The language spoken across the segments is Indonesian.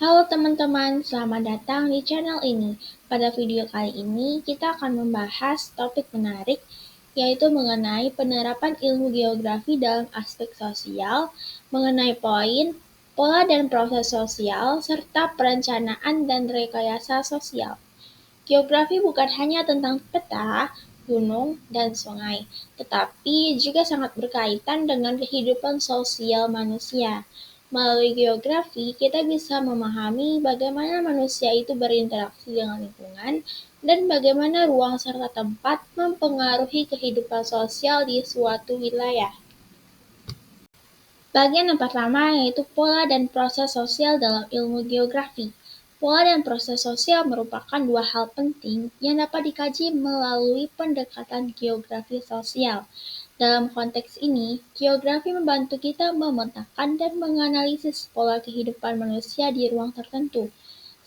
Halo teman-teman, selamat datang di channel ini. Pada video kali ini, kita akan membahas topik menarik, yaitu mengenai penerapan ilmu geografi dalam aspek sosial, mengenai poin, pola dan proses sosial, serta perencanaan dan rekayasa sosial. Geografi bukan hanya tentang peta, gunung, dan sungai, tetapi juga sangat berkaitan dengan kehidupan sosial manusia. Melalui geografi, kita bisa memahami bagaimana manusia itu berinteraksi dengan lingkungan dan bagaimana ruang serta tempat mempengaruhi kehidupan sosial di suatu wilayah. Bagian yang pertama yaitu pola dan proses sosial dalam ilmu geografi. Pola dan proses sosial merupakan dua hal penting yang dapat dikaji melalui pendekatan geografi sosial. Dalam konteks ini, geografi membantu kita memetakan dan menganalisis pola kehidupan manusia di ruang tertentu,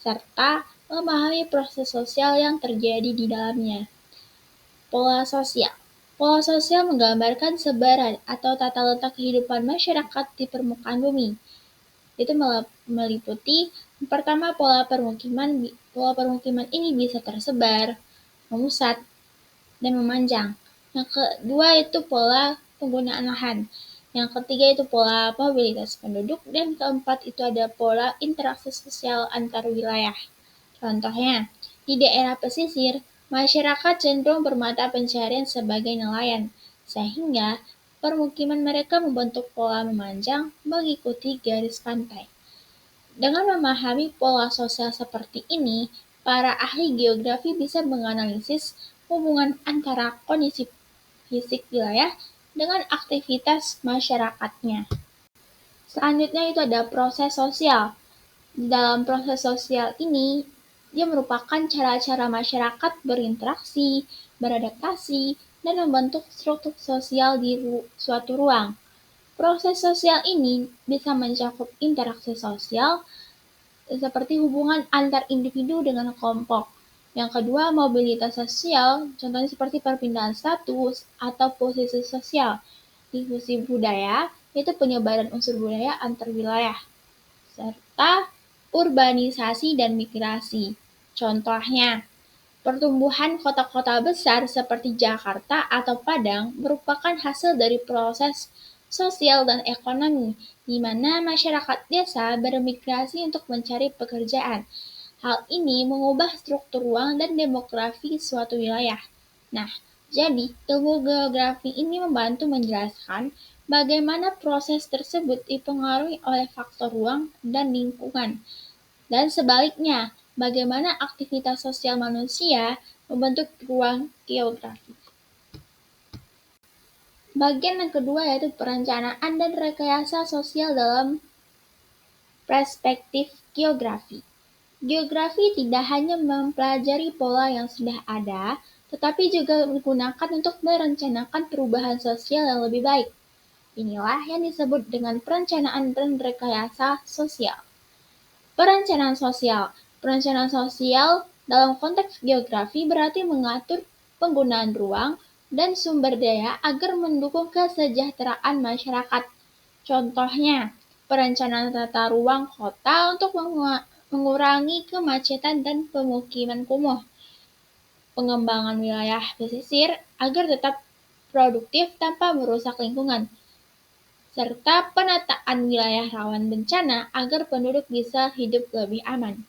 serta memahami proses sosial yang terjadi di dalamnya. Pola sosial. Pola sosial menggambarkan sebaran atau tata letak kehidupan masyarakat di permukaan bumi. Itu meliputi pertama pola permukiman ini bisa tersebar, memusat, dan memanjang. Yang kedua itu pola penggunaan lahan. Yang ketiga itu pola mobilitas penduduk dan keempat itu ada pola interaksi sosial antar wilayah. Contohnya, di daerah pesisir, masyarakat cenderung bermata pencarian sebagai nelayan, sehingga permukiman mereka membentuk pola memanjang mengikuti garis pantai. Dengan memahami pola sosial seperti ini, para ahli geografi bisa menganalisis hubungan antara kondisi fisik wilayah dengan aktivitas masyarakatnya. Selanjutnya itu ada proses sosial. Di dalam proses sosial ini, dia merupakan cara-cara masyarakat berinteraksi, beradaptasi, dan membentuk struktur sosial di suatu ruang. Proses sosial ini bisa mencakup interaksi sosial, seperti hubungan antar individu dengan kelompok. Yang kedua, mobilitas sosial, contohnya seperti perpindahan status atau posisi sosial. Difusi budaya, yaitu penyebaran unsur budaya antar wilayah. Serta urbanisasi dan migrasi. Contohnya, pertumbuhan kota-kota besar seperti Jakarta atau Padang merupakan hasil dari proses sosial dan ekonomi, di mana masyarakat desa bermigrasi untuk mencari pekerjaan. Hal ini mengubah struktur ruang dan demografi suatu wilayah. Nah, jadi ilmu geografi ini membantu menjelaskan bagaimana proses tersebut dipengaruhi oleh faktor ruang dan lingkungan. Dan sebaliknya, bagaimana aktivitas sosial manusia membentuk ruang geografi. Bagian yang kedua yaitu perencanaan dan rekayasa sosial dalam perspektif geografi. Geografi tidak hanya mempelajari pola yang sudah ada, tetapi juga digunakan untuk merencanakan perubahan sosial yang lebih baik. Inilah yang disebut dengan perencanaan dan rekayasa sosial. Perencanaan sosial. Perencanaan sosial dalam konteks geografi berarti mengatur penggunaan ruang dan sumber daya agar mendukung kesejahteraan masyarakat. Contohnya, perencanaan tata ruang kota untuk mengurangi kemacetan dan pemukiman kumuh. Pengembangan wilayah pesisir agar tetap produktif tanpa merusak lingkungan, serta penataan wilayah rawan bencana agar penduduk bisa hidup lebih aman.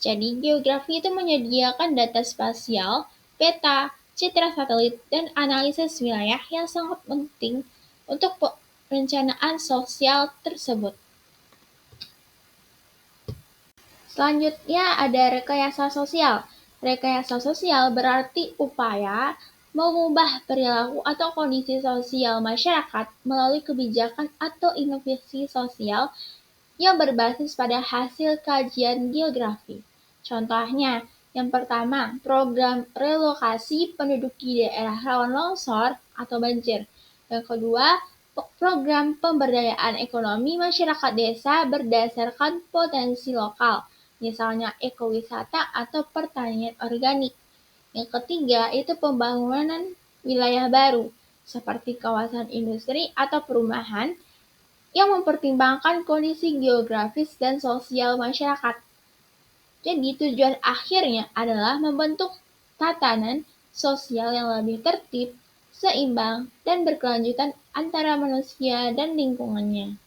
Jadi, geografi itu menyediakan data spasial, peta, citra satelit, dan analisis wilayah yang sangat penting untuk perencanaan sosial tersebut. Selanjutnya ada rekayasa sosial. Rekayasa sosial berarti upaya mengubah perilaku atau kondisi sosial masyarakat melalui kebijakan atau inovasi sosial yang berbasis pada hasil kajian geografi. Contohnya, yang pertama, program relokasi penduduk di daerah rawan longsor atau banjir. Yang kedua, program pemberdayaan ekonomi masyarakat desa berdasarkan potensi lokal, misalnya ekowisata atau pertanian organik. Yang ketiga, itu pembangunan wilayah baru, seperti kawasan industri atau perumahan yang mempertimbangkan kondisi geografis dan sosial masyarakat. Jadi tujuan akhirnya adalah membentuk tatanan sosial yang lebih tertib, seimbang, dan berkelanjutan antara manusia dan lingkungannya.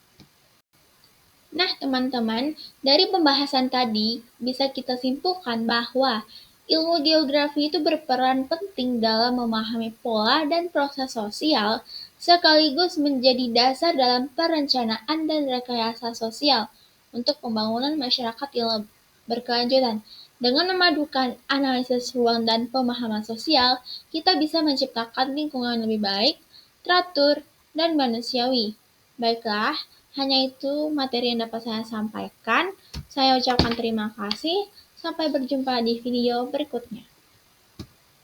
Nah, teman-teman, dari pembahasan tadi bisa kita simpulkan bahwa ilmu geografi itu berperan penting dalam memahami pola dan proses sosial, sekaligus menjadi dasar dalam perencanaan dan rekayasa sosial untuk pembangunan masyarakat yang berkelanjutan. Dengan memadukan analisis ruang dan pemahaman sosial, kita bisa menciptakan lingkungan lebih baik, teratur, dan manusiawi. Baiklah, hanya itu materi yang dapat saya sampaikan. Saya ucapkan terima kasih. Sampai berjumpa di video berikutnya.